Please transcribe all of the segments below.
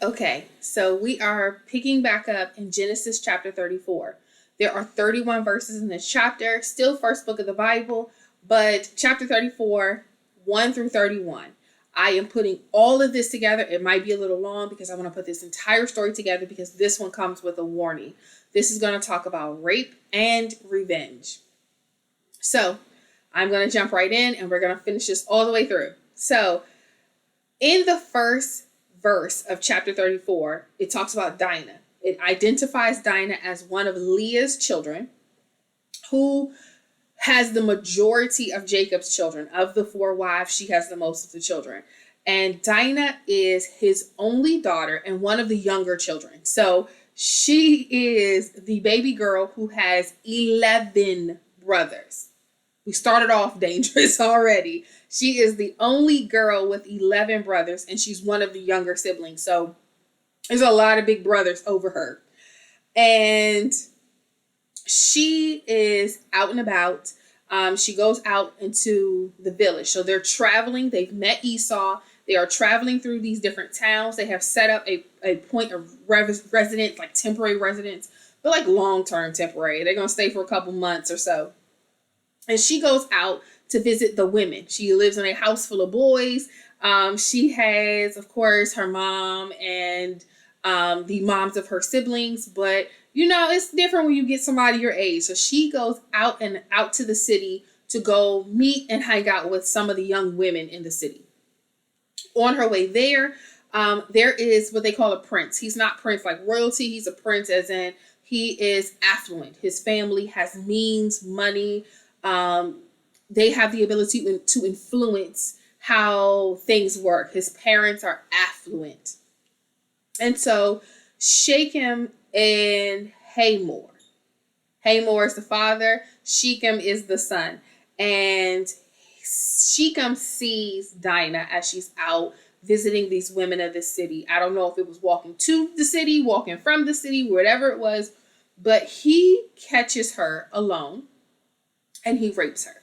Okay, so we are picking back up in Genesis chapter 34. There are 31 verses in this chapter, still first book of the Bible, but chapter 34, 1 through 31. I am putting all of this together. It might be a little long because I want to put this entire story together because this one comes with a warning. This is going to talk about rape and revenge. So I'm going to jump right in and we're going to finish this all the way through. So, in the first verse of chapter 34, it talks about Dinah. It identifies Dinah as one of Leah's children who has the majority of Jacob's children. Of the four wives, she has the most of the children. And Dinah is his only daughter and one of the younger children. So she is the baby girl who has 11 brothers. We started off dangerous already. She is the only girl with 11 brothers, and she's one of the younger siblings. So there's a lot of big brothers over her. And she is out and about. She goes out into the village. So they're traveling. They've met Esau. They are traveling through these different towns. They have set up a point of residence, like temporary residence, but like long-term temporary. They're going to stay for a couple months or so. And she goes out to visit the women. She lives in a house full of boys. She has, of course, her mom and the moms of her siblings. But, it's different when you get somebody your age. So she goes out to the city to go meet and hang out with some of the young women in the city. On her way there, there is what they call a prince. He's not prince like royalty. He's a prince as in he is affluent. His family has means, money. They have the ability to influence how things work. His parents are affluent. And so Shechem and Hamor. Hamor is the father. Shechem is the son. And Shechem sees Dinah as she's out visiting these women of the city. I don't know if it was walking to the city, walking from the city, whatever it was, but he catches her alone and he rapes her.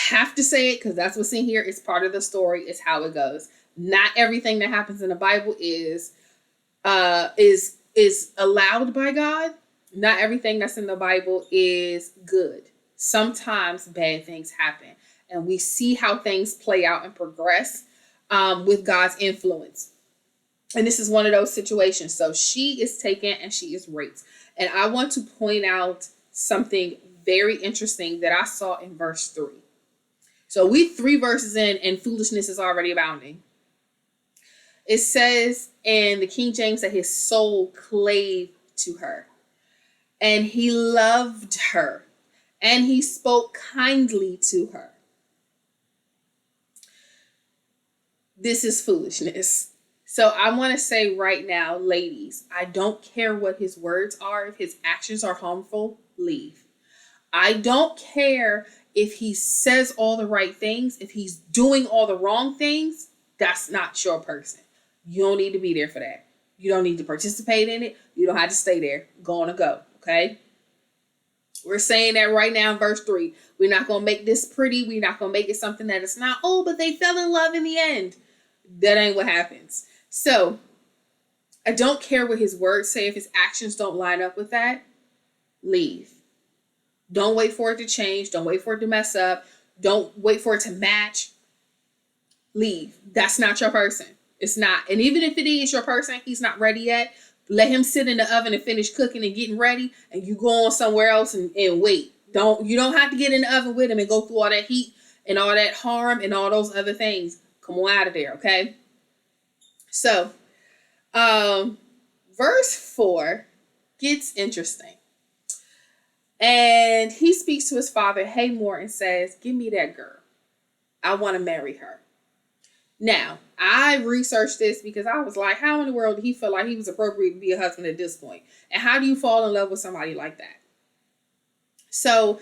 Have to say it because that's what's in here. It's part of the story. It's how it goes. Not everything that happens in the Bible is allowed by God. Not everything that's in the Bible is good. Sometimes bad things happen, and we see how things play out and progress with God's influence. And this is one of those situations. So she is taken and she is raped. And I want to point out something very interesting that I saw in verse 3. So we 3 verses in and foolishness is already abounding. It says in the King James that his soul clave to her and he loved her and he spoke kindly to her. This is foolishness. So I want to say right now, ladies, I don't care what his words are. If his actions are harmful, leave. I don't care if he says all the right things. If he's doing all the wrong things, that's not your person. You don't need to be there for that. You don't need to participate in it. You don't have to stay there. Go on and go. Okay? We're saying that right now in verse 3. We're not going to make this pretty. We're not going to make it something that it's not. Oh, but they fell in love in the end. That ain't what happens. So I don't care what his words say. If his actions don't line up with that, leave. Don't wait for it to change. Don't wait for it to mess up. Don't wait for it to match. Leave. That's not your person. It's not. And even if it is your person, he's not ready yet. Let him sit in the oven and finish cooking and getting ready, and you go on somewhere else and wait. You don't have to get in the oven with him and go through all that heat and all that harm and all those other things. Come on out of there, okay? So, verse 4 gets interesting. And he speaks to his father, Hamor, and says, give me that girl. I want to marry her. Now, I researched this because I was like, how in the world did he feel like he was appropriate to be a husband at this point? And how do you fall in love with somebody like that? So,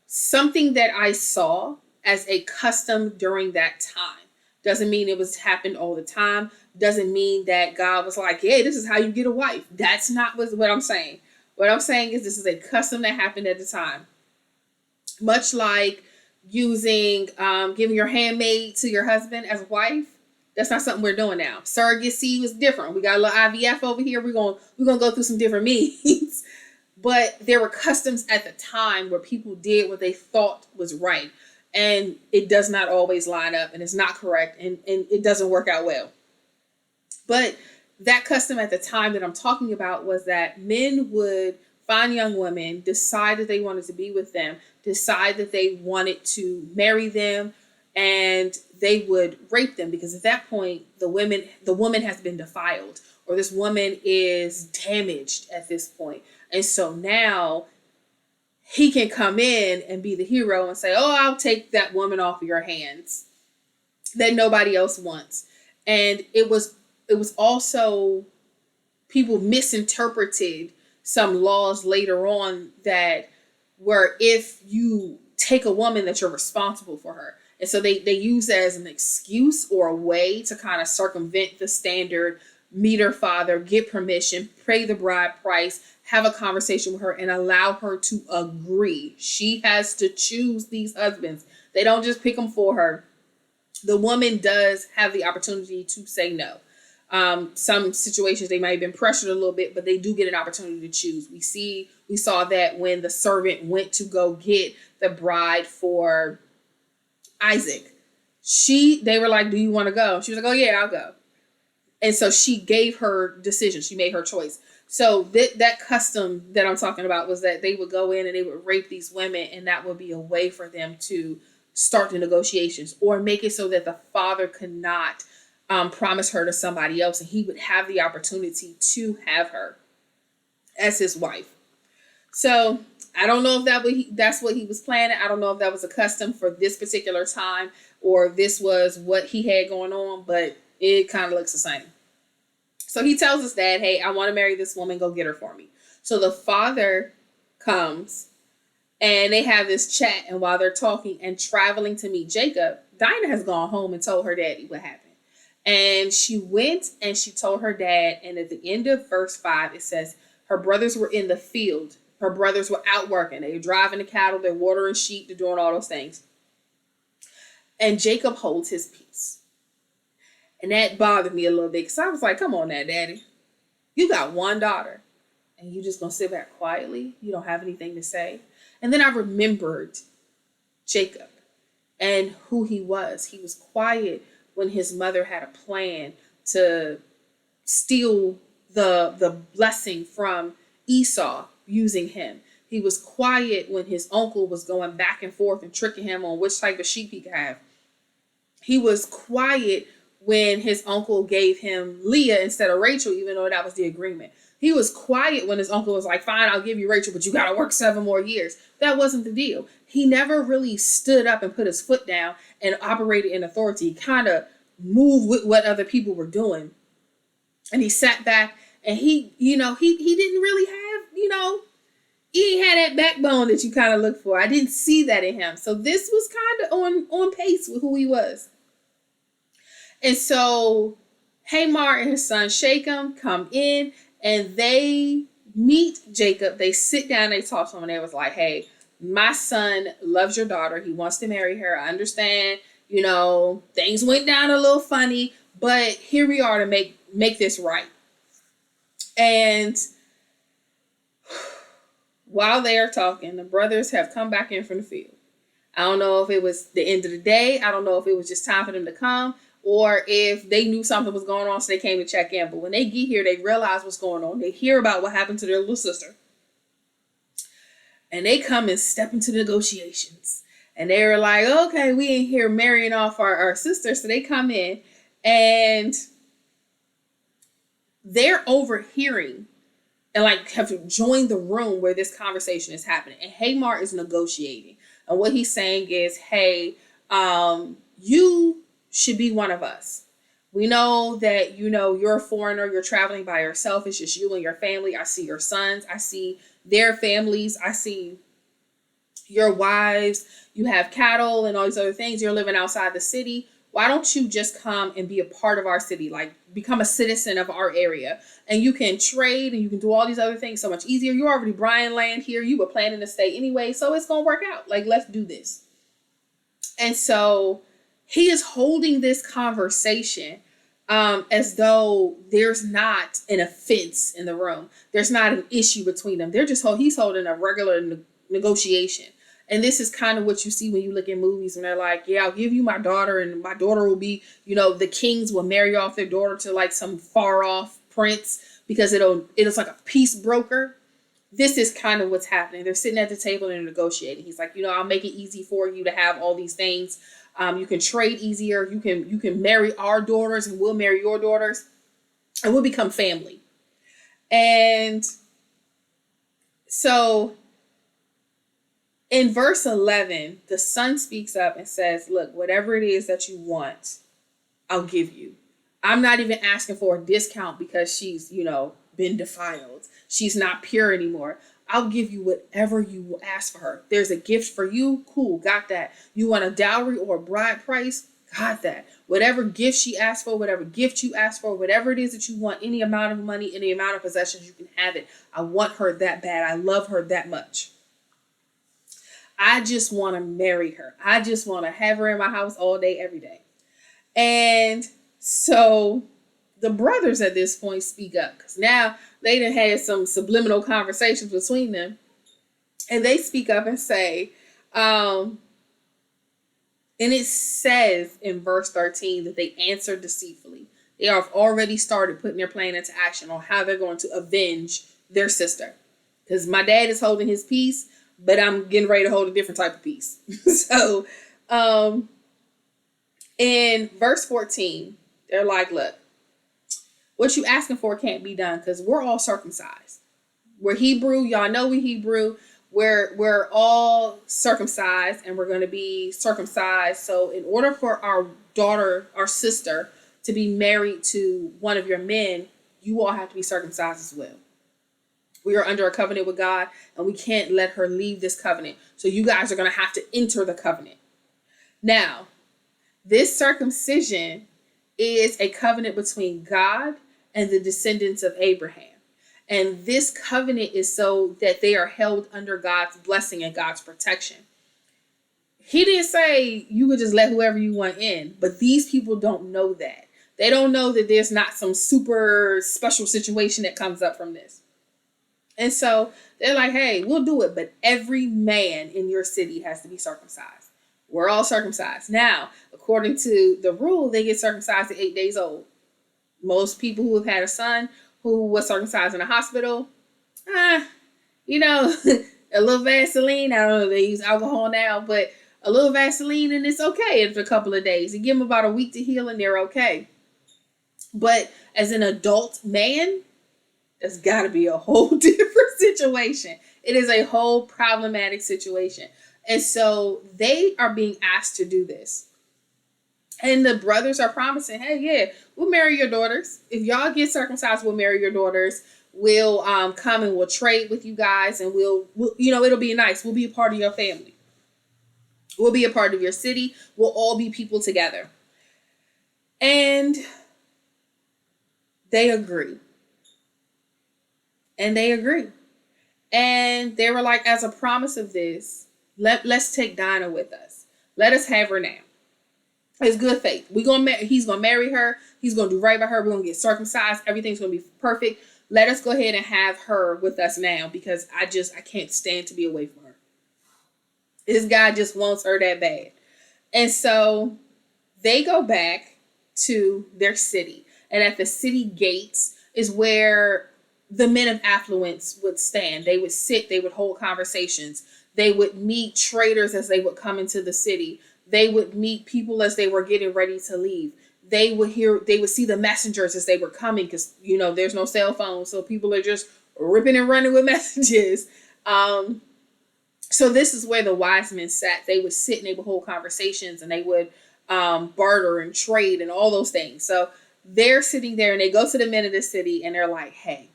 something that I saw as a custom during that time doesn't mean it was happened all the time. Doesn't mean that God was like, hey, this is how you get a wife. That's not what I'm saying. What I'm saying is this is a custom that happened at the time. Much like using, giving your handmaid to your husband as a wife. That's not something we're doing now. Surrogacy was different. We got a little IVF over here. We're gonna go through some different means. But there were customs at the time where people did what they thought was right. And it does not always line up, and it's not correct, and it doesn't work out well. But that custom at the time that I'm talking about was that men would find young women, decide that they wanted to be with them, decide that they wanted to marry them, and they would rape them, because at that point the woman has been defiled, or this woman is damaged at this point. And so now he can come in and be the hero and say, oh, I'll take that woman off of your hands that nobody else wants. And it was also, people misinterpreted some laws later on that were, if you take a woman, that you're responsible for her. And so they use that as an excuse or a way to kind of circumvent the standard, meet her father, get permission, pay the bride price, have a conversation with her, and allow her to agree. She has to choose these husbands. They don't just pick them for her. The woman does have the opportunity to say no. Some situations they might have been pressured a little bit, but they do get an opportunity to choose. We saw that when the servant went to go get the bride for Isaac. They were like, do you want to go? She was like, oh yeah, I'll go. And so she gave her decision. She made her choice. So that custom that I'm talking about was that they would go in and they would rape these women, and that would be a way for them to start the negotiations, or make it so that the father could not promise her to somebody else, and he would have the opportunity to have her as his wife. So I don't know if that's what he was planning. I don't know if that was a custom for this particular time, or this was what he had going on, but it kind of looks the same. So he tells his dad, hey, I want to marry this woman. Go get her for me. So the father comes and they have this chat. And while they're talking and traveling to meet Jacob, Dinah has gone home and told her daddy what happened. And she went and she told her dad. And at the end of verse 5, it says her brothers were in the field. Her brothers were out working. They were driving the cattle. They're watering sheep. They're doing all those things. And Jacob holds his peace. And that bothered me a little bit, because I was like, come on now, daddy. You got one daughter and you just going to sit back quietly. You don't have anything to say. And then I remembered Jacob and who he was. He was quiet when his mother had a plan to steal the blessing from Esau using him. He was quiet when his uncle was going back and forth and tricking him on which type of sheep he could have. He was quiet when his uncle gave him Leah instead of Rachel, even though that was the agreement. He was quiet when his uncle was like, fine, I'll give you Rachel, but you got to work 7 more years. That wasn't the deal. He never really stood up and put his foot down and operated in authority. He kind of moved with what other people were doing. And he sat back and he didn't really have, he had that backbone that you kind of look for. I didn't see that in him. So this was kind of on pace with who he was. And so Hamor and his son Shechem come in and they meet Jacob. They sit down, they talk to him, and they was like, hey, my son loves your daughter. He wants to marry her. I understand, things went down a little funny, but here we are to make this right. And while they are talking, the brothers have come back in from the field. I don't know if it was the end of the day. I don't know if it was just time for them to come, or if they knew something was going on, so they came to check in. But when they get here, they realize what's going on. They hear about what happened to their little sister. And they come and step into negotiations. And they were like, okay, we ain't here marrying off our sister. So they come in and they're overhearing and have joined the room where this conversation is happening. And Hamor is negotiating. And what he's saying is, hey, you should be one of us. We know that, you're a foreigner, you're traveling by yourself. It's just you and your family. I see your sons. I see their families. I see your wives. You have cattle and all these other things. You're living outside the city. Why don't you just come and be a part of our city? Become a citizen of our area. And you can trade and you can do all these other things so much easier. You're already buying land here. You were planning to stay anyway. So it's going to work out. Let's do this. And so he is holding this conversation as though there's not an offense in the room. There's not an issue between them. He's holding a regular negotiation. And this is kind of what you see when you look at movies when they're like, yeah, I'll give you my daughter and my daughter will be, the kings will marry off their daughter to like some far off prince because it's like a peace broker. This is kind of what's happening. They're sitting at the table and negotiating. He's like, I'll make it easy for you to have all these things. You can trade easier. You can marry our daughters and we'll marry your daughters and we'll become family. And so in verse 11, the son speaks up and says, look, whatever it is that you want, I'll give you. I'm not even asking for a discount because she's, been defiled. She's not pure anymore. I'll give you whatever you will ask for her. There's a gift for you. Cool. Got that. You want a dowry or a bride price? Got that. Whatever gift she asked for, whatever gift you ask for, whatever it is that you want, any amount of money, any amount of possessions, you can have it. I want her that bad. I love her that much. I just want to marry her. I just want to have her in my house all day, every day. And so the brothers at this point speak up because now they done had some subliminal conversations between them. And they speak up and say, and it says in verse 13 that they answered deceitfully. They have already started putting their plan into action on how they're going to avenge their sister. Because my dad is holding his peace, but I'm getting ready to hold a different type of peace. So in verse 14, they're like, look, what you asking for can't be done because we're all circumcised. We're Hebrew. Y'all know we Hebrew. We're all circumcised and we're going to be circumcised. So in order for our daughter, our sister, to be married to one of your men, you all have to be circumcised as well. We are under a covenant with God and we can't let her leave this covenant. So you guys are going to have to enter the covenant. Now, this circumcision is a covenant between God and the descendants of Abraham. And this covenant is so that they are held under God's blessing and God's protection. He didn't say you could just let whoever you want in, but these people don't know that. They don't know that there's not some super special situation that comes up from this. And so they're like, hey, we'll do it, but every man in your city has to be circumcised. We're all circumcised. Now, according to the rule, they get circumcised at 8 days old. Most people who have had a son who was circumcised in a hospital, a little Vaseline. I don't know if they use alcohol now, but a little Vaseline and it's okay after a couple of days. You give them about a week to heal and they're okay. But as an adult man, there's got to be a whole different situation. It is a whole problematic situation. And so they are being asked to do this. And the brothers are promising, hey, yeah, we'll marry your daughters. If y'all get circumcised, we'll marry your daughters. We'll come and we'll trade with you guys and we'll, it'll be nice. We'll be a part of your family. We'll be a part of your city. We'll all be people together. And they agree. And they agree. And they were like, as a promise of this, let's take Dinah with us. Let us have her now. It's good faith. He's gonna marry her. He's gonna do right by her. We're gonna get circumcised. Everything's gonna be perfect. Let us go ahead and have her with us now because I can't stand to be away from her. This guy just wants her that bad. And so they go back to their city. And at the city gates is where the men of affluence would stand. They would sit, they would hold conversations. They would meet traders as they would come into the city. They would meet people as they were getting ready to leave. They would see the messengers as they were coming because, there's no cell phone. So people are just ripping and running with messages. So this is where the wise men sat. They would sit and they would hold conversations and they would barter and trade and all those things. So they're sitting there and they go to the men of the city and they're like, hey,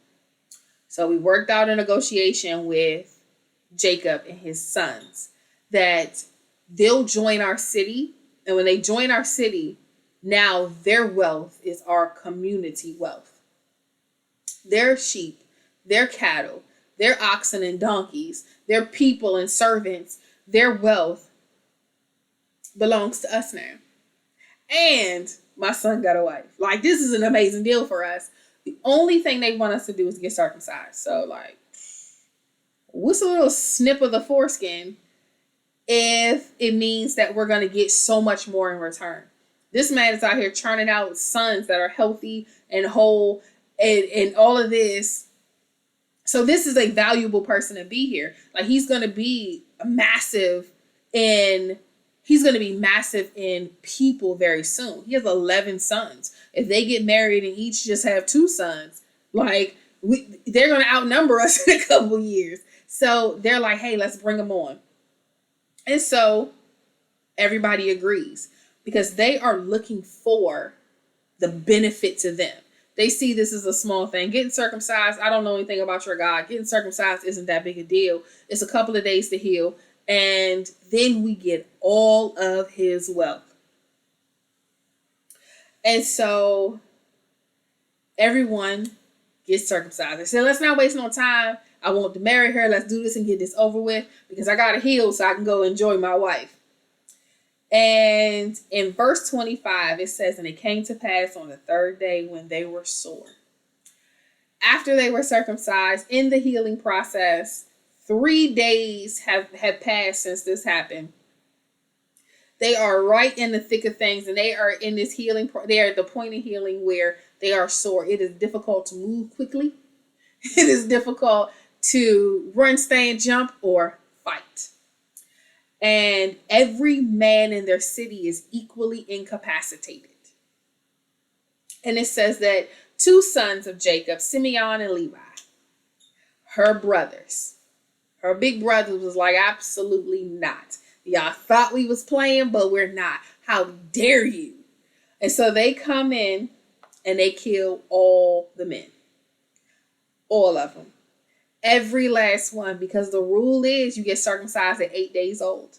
so we worked out a negotiation with Jacob and his sons that they'll join our city. And when they join our city, now their wealth is our community wealth. Their sheep, their cattle, their oxen and donkeys, their people and servants, their wealth belongs to us now. and my son got a wife. Like, this is an amazing deal for us. The only thing they want us to do is get circumcised. So, like, what's a little snip of the foreskin if it means that we're going to get so much more in return? This man is out here churning out sons that are healthy and whole and all of this. So this is a valuable person to be here. Like, he's going to be massive in people very soon. He has 11 sons. If they get married and each just have 2 sons, like, they're going to outnumber us in a couple years. So they're like, hey, let's bring them on. And so everybody agrees because they are looking for the benefit to them. They see this as a small thing. Getting circumcised, I don't know anything about your God. Getting circumcised isn't that big a deal. It's a couple of days to heal. And then we get all of his wealth. And so everyone gets circumcised. They said, let's not waste no time. I want to marry her. Let's do this and get this over with because I got to heal so I can go enjoy my wife. And in verse 25, it says, and it came to pass on the 3rd day when they were sore. After they were circumcised in the healing process, 3 days have passed since this happened. They are right in the thick of things, and they are in this healing. They are at the point of healing where they are sore. It is difficult to move quickly. It is difficult to run, stand, jump, or fight. And every man in their city is equally incapacitated. And it says that 2 sons of Jacob, Simeon and Levi, her brothers, her big brothers was like, absolutely not. Y'all thought we was playing, but we're not. How dare you? And so they come in and they kill all the men. All of them. Every last one, because the rule is you get circumcised at 8 days old.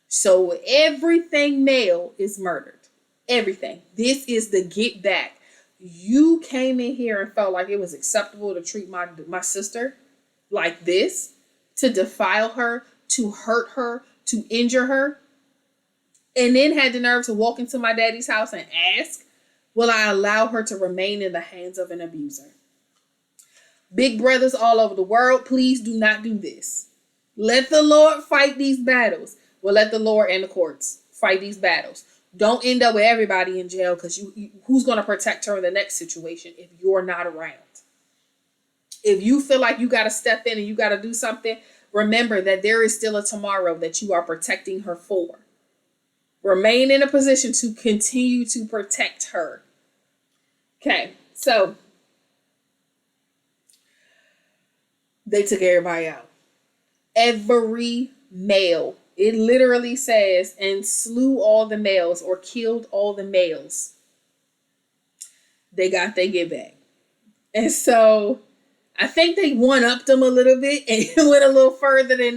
So everything male is murdered. Everything. This is the get back. You came in here and felt like it was acceptable to treat my sister like this, to defile her, to hurt her, to injure her, and then had the nerve to walk into my daddy's house and ask, will I allow her to remain in the hands of an abuser? Big brothers all over the world, please do not do this. Let the Lord fight these battles. Well, let the Lord and the courts fight these battles. Don't end up with everybody in jail because who's going to protect her in the next situation if you're not around? If you feel like you got to step in and you got to do something, remember that there is still a tomorrow that you are protecting her for. Remain in a position to continue to protect her. Okay, so they took everybody out. Every male. It literally says, and slew all the males or killed all the males. They got their get back. And so I think they one-upped them a little bit and went a little further than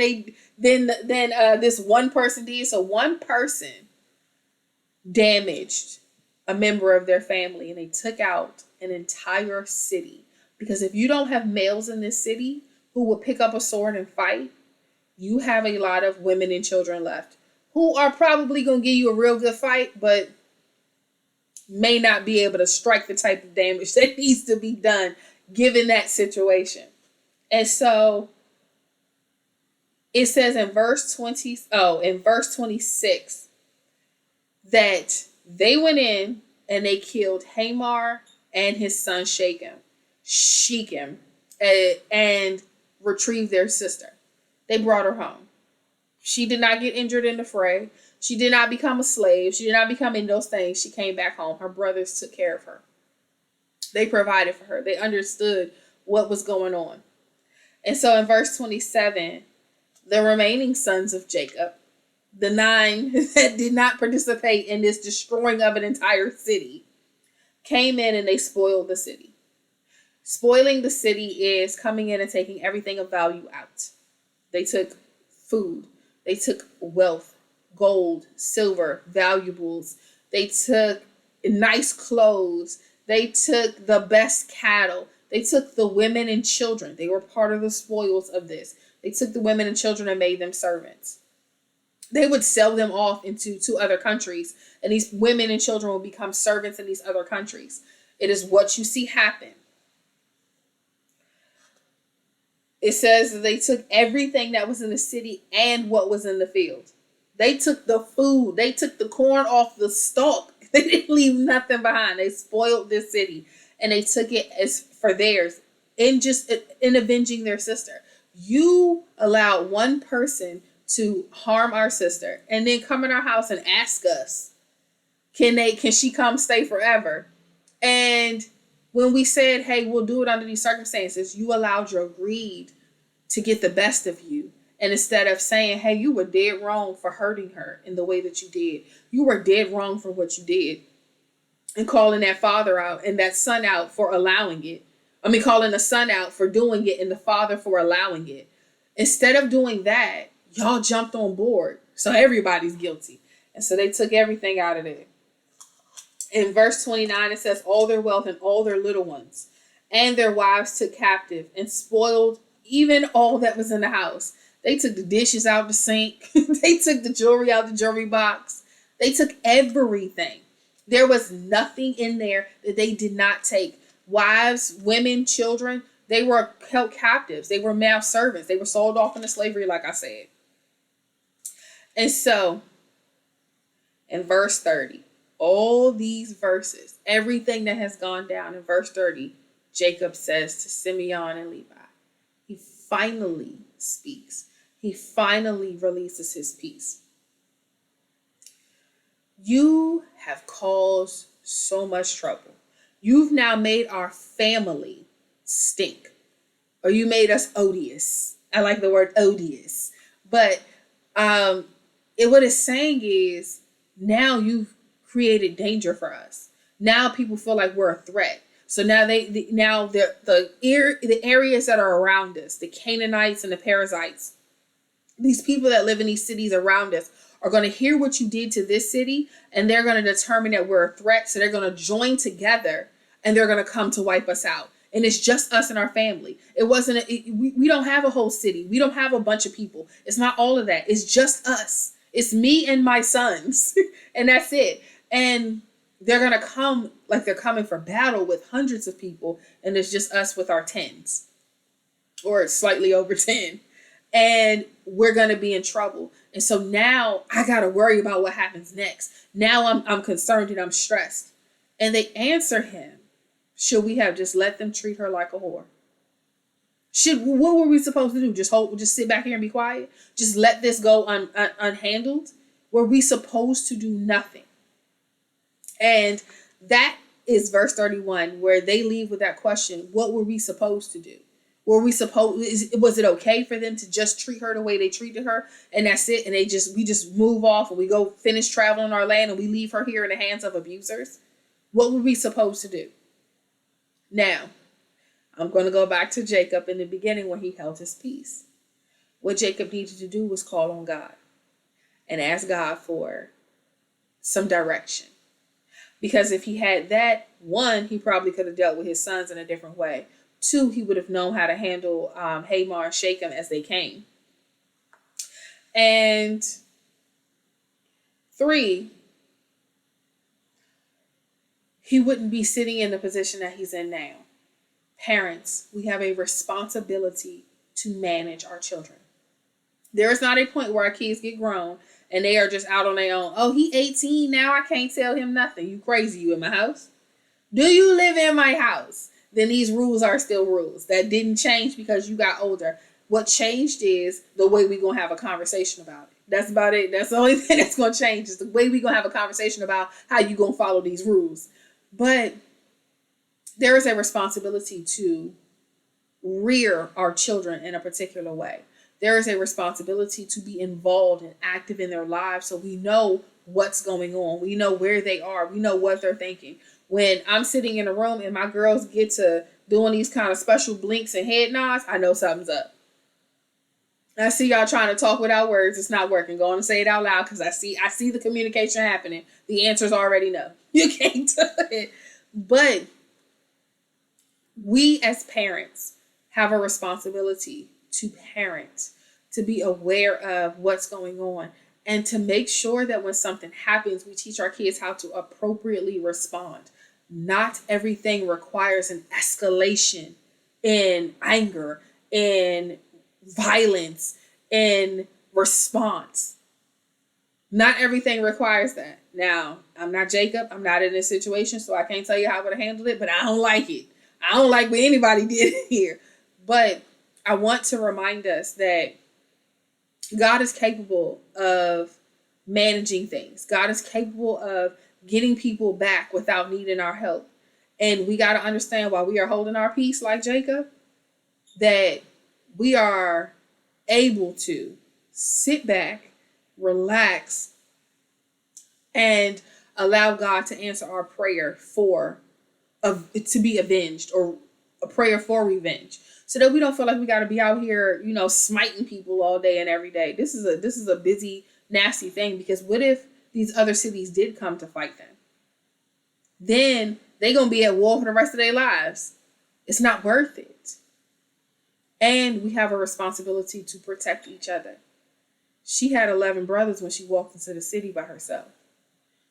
this one person did. So one person damaged a member of their family and they took out an entire city. Because if you don't have males in this city who will pick up a sword and fight, you have a lot of women and children left who are probably going to give you a real good fight, but may not be able to strike the type of damage that needs to be done given that situation. And so it says in verse 26 that they went in and they killed Hamor and his son Shechem, and retrieved their sister. They brought her home. She did not get injured in the fray. She did not become a slave. She did not become any of those things. She came back home. Her brothers took care of her. They provided for her. They understood what was going on. And so in verse 27, the remaining sons of Jacob, the 9 that did not participate in this destroying of an entire city, came in and they spoiled the city. Spoiling the city is coming in and taking everything of value out. They took food. They took wealth, gold, silver, valuables. They took nice clothes. They took the best cattle. They took the women and children. They were part of the spoils of this. They took the women and children and made them servants. They would sell them off into to other countries, and these women and children will become servants in these other countries. It is what you see happen. It says that they took everything that was in the city and what was in the field. They took the food, they took the corn off the stalk. They didn't leave nothing behind. They spoiled this city and they took it as for theirs in avenging their sister. You allowed one person to harm our sister and then come in our house and ask us, can she come stay forever? And when we said, hey, we'll do it under these circumstances, you allowed your greed to get the best of you. And instead of saying, hey, you were dead wrong for hurting her in the way that you did, you were dead wrong for what you did, and calling that father out and that son out for allowing it. Calling the son out for doing it and the father for allowing it. Instead of doing that, y'all jumped on board. So everybody's guilty. And so they took everything out of there. In verse 29, it says, all their wealth and all their little ones and their wives took captive and spoiled even all that was in the house. They took the dishes out the sink. They took the jewelry out the jewelry box. They took everything. There was nothing in there that they did not take. Wives, women, children, they were held captives. They were male servants. They were sold off into slavery, like I said. And so, in verse 30, all these verses, everything that has gone down in verse 30, Jacob says to Simeon and Levi, he finally speaks. He finally releases his peace. You have caused so much trouble. You've now made our family stink. Or you made us odious. I like the word odious. But what it's saying is, now you've created danger for us. Now people feel like we're a threat. So now the areas that are around us, the Canaanites and the Perizzites, these people that live in these cities around us are going to hear what you did to this city, and they're going to determine that we're a threat. So they're going to join together and they're going to come to wipe us out. And it's just us and our family. It wasn't, we don't have a whole city. We don't have a bunch of people. It's not all of that. It's just us. It's me and my sons. And that's it. And they're going to come like they're coming for battle with hundreds of people. And it's just us with our tens or slightly over 10. And we're going to be in trouble. And so now I got to worry about what happens next. Now I'm concerned and I'm stressed. And they answer him, should we have just let them treat her like a whore? What were we supposed to do? Just sit back here and be quiet? Just let this go unhandled? Were we supposed to do nothing? And that is verse 31, where they leave with that question, what were we supposed to do? Was it okay for them to just treat her the way they treated her? And that's it. And we just move off and we go finish traveling our land and we leave her here in the hands of abusers? What were we supposed to do? Now, I'm going to go back to Jacob in the beginning when he held his peace. What Jacob needed to do was call on God and ask God for some direction. Because if he had that, one, he probably could have dealt with his sons in a different way. Two, he would have known how to handle Hamor and Shechem as they came. And three, he wouldn't be sitting in the position that he's in now. Parents, we have a responsibility to manage our children. There is not a point where our kids get grown and they are just out on their own. Oh, he 18 now, I can't tell him nothing. You crazy, you in my house? Do you live in my house? Then these rules are still rules. That didn't change because you got older. What changed is the way we're going to have a conversation about it. That's about it. That's the only thing that's going to change is the way we're going to have a conversation about how you're going to follow these rules. But there is a responsibility to rear our children in a particular way. There is a responsibility to be involved and active in their lives so we know what's going on. We know where they are. We know what they're thinking. When I'm sitting in a room and my girls get to doing these kind of special blinks and head nods, I know something's up. I see y'all trying to talk without words. It's not working. Go on and say it out loud because I see the communication happening. The answer's already no. You can't do it. But we as parents have a responsibility to parent, to be aware of what's going on. and to make sure that when something happens, we teach our kids how to appropriately respond. Not everything requires an escalation in anger, in violence, in response. Not everything requires that. Now, I'm not Jacob. I'm not in this situation, so I can't tell you how I would have handled it, but I don't like it. I don't like what anybody did here. But I want to remind us that God is capable of managing things. God is capable of getting people back without needing our help. And we got to understand, while we are holding our peace like Jacob, that we are able to sit back, relax, and allow God to answer our prayer to be avenged, or a prayer for revenge, so that we don't feel like we got to be out here, smiting people all day and every day. This is a busy, nasty thing, because what if these other cities did come to fight them? Then they're going to be at war for the rest of their lives. It's not worth it. And we have a responsibility to protect each other. She had 11 brothers when she walked into the city by herself.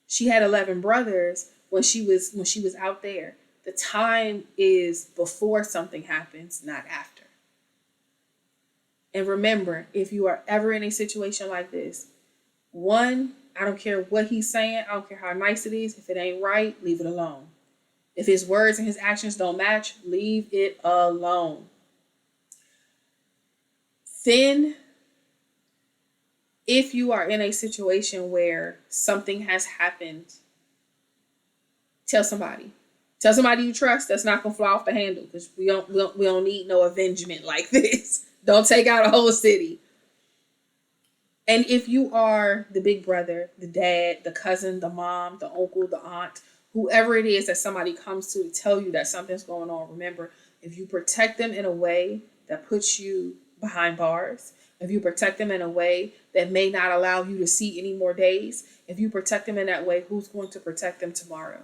She had 11 brothers when she was out there. The time is before something happens, not after. And remember, if you are ever in a situation like this, one, I don't care what he's saying. I don't care how nice it is. If it ain't right, leave it alone. If his words and his actions don't match, leave it alone. Then, if you are in a situation where something has happened, tell somebody. Tell somebody you trust that's not gonna fly off the handle, because we don't need no avengement like this. Don't take out a whole city. And if you are the big brother, the dad, the cousin, the mom, the uncle, the aunt, whoever it is that somebody comes to tell you that something's going on, remember, if you protect them in a way that puts you behind bars, if you protect them in a way that may not allow you to see any more days, if you protect them in that way, who's going to protect them tomorrow?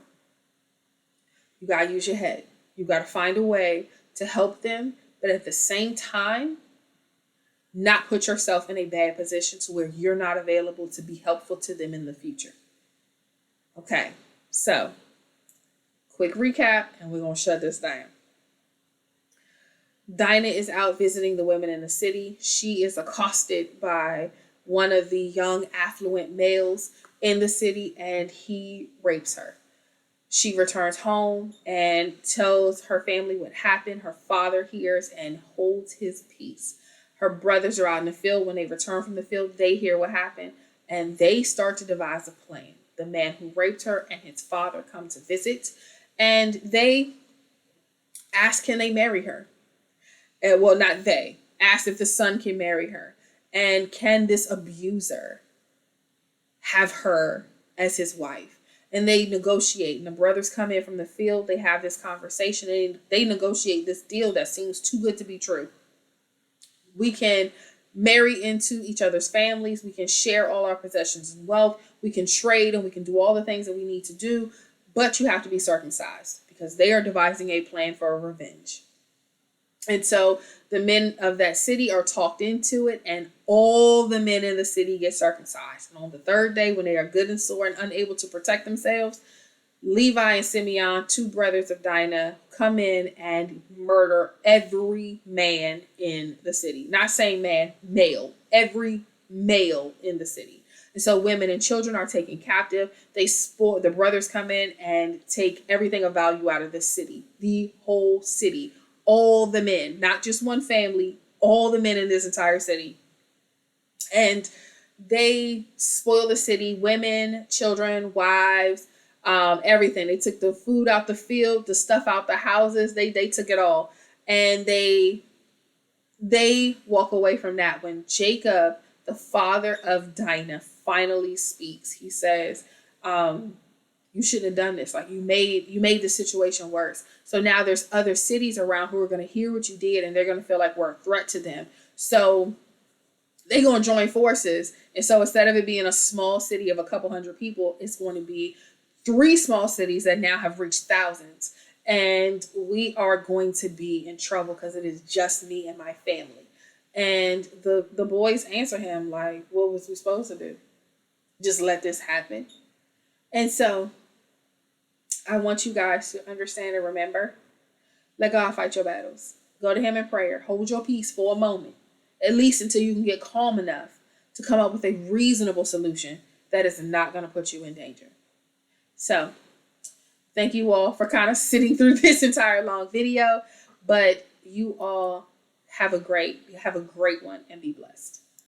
You got to use your head. You got to find a way to help them, but at the same time, not put yourself in a bad position to where you're not available to be helpful to them in the future. Okay, so quick recap, and we're going to shut this down. Dinah is out visiting the women in the city. She is accosted by one of the young affluent males in the city, and he rapes her. She returns home and tells her family what happened. Her father hears and holds his peace. Her brothers are out in the field. When they return from the field, they hear what happened, and they start to devise a plan. The man who raped her and his father come to visit, and they ask, can they marry her? Well, not they. Ask if the son can marry her. And can this abuser have her as his wife? And they negotiate. And the brothers come in from the field. They have this conversation. And they negotiate this deal that seems too good to be true. We can marry into each other's families. We can share all our possessions and wealth. We can trade and we can do all the things that we need to do. But you have to be circumcised, because they are devising a plan for revenge. And so the men of that city are talked into it, and all the men in the city get circumcised. And on the third day, when they are good and sore and unable to protect themselves, Levi and Simeon, two brothers of Dinah, come in and murder every man in the city. Not saying man, male. Every male in the city. And so women and children are taken captive. The brothers come in and take everything of value out of the city. The whole city. All the men, not just one family, all the men in this entire city. And they spoil the city, women, children, wives, everything. They took the food out the field, the stuff out the houses. They took it all. And they walk away from that. When Jacob, the father of Dinah, finally speaks, he says, you shouldn't have done this. Like, you made the situation worse. So now there's other cities around who are going to hear what you did, and they're going to feel like we're a threat to them. So they're going to join forces. And so instead of it being a small city of a couple hundred people, it's going to be 3 small cities that now have reached thousands. And we are going to be in trouble because it is just me and my family. And the boys answer him like, what was we supposed to do? just let this happen. And so I want you guys to understand and remember, let God fight your battles. Go to him in prayer. Hold your peace for a moment, at least until you can get calm enough to come up with a reasonable solution that is not going to put you in danger. So thank you all for kind of sitting through this entire long video, but you all have a great one and be blessed.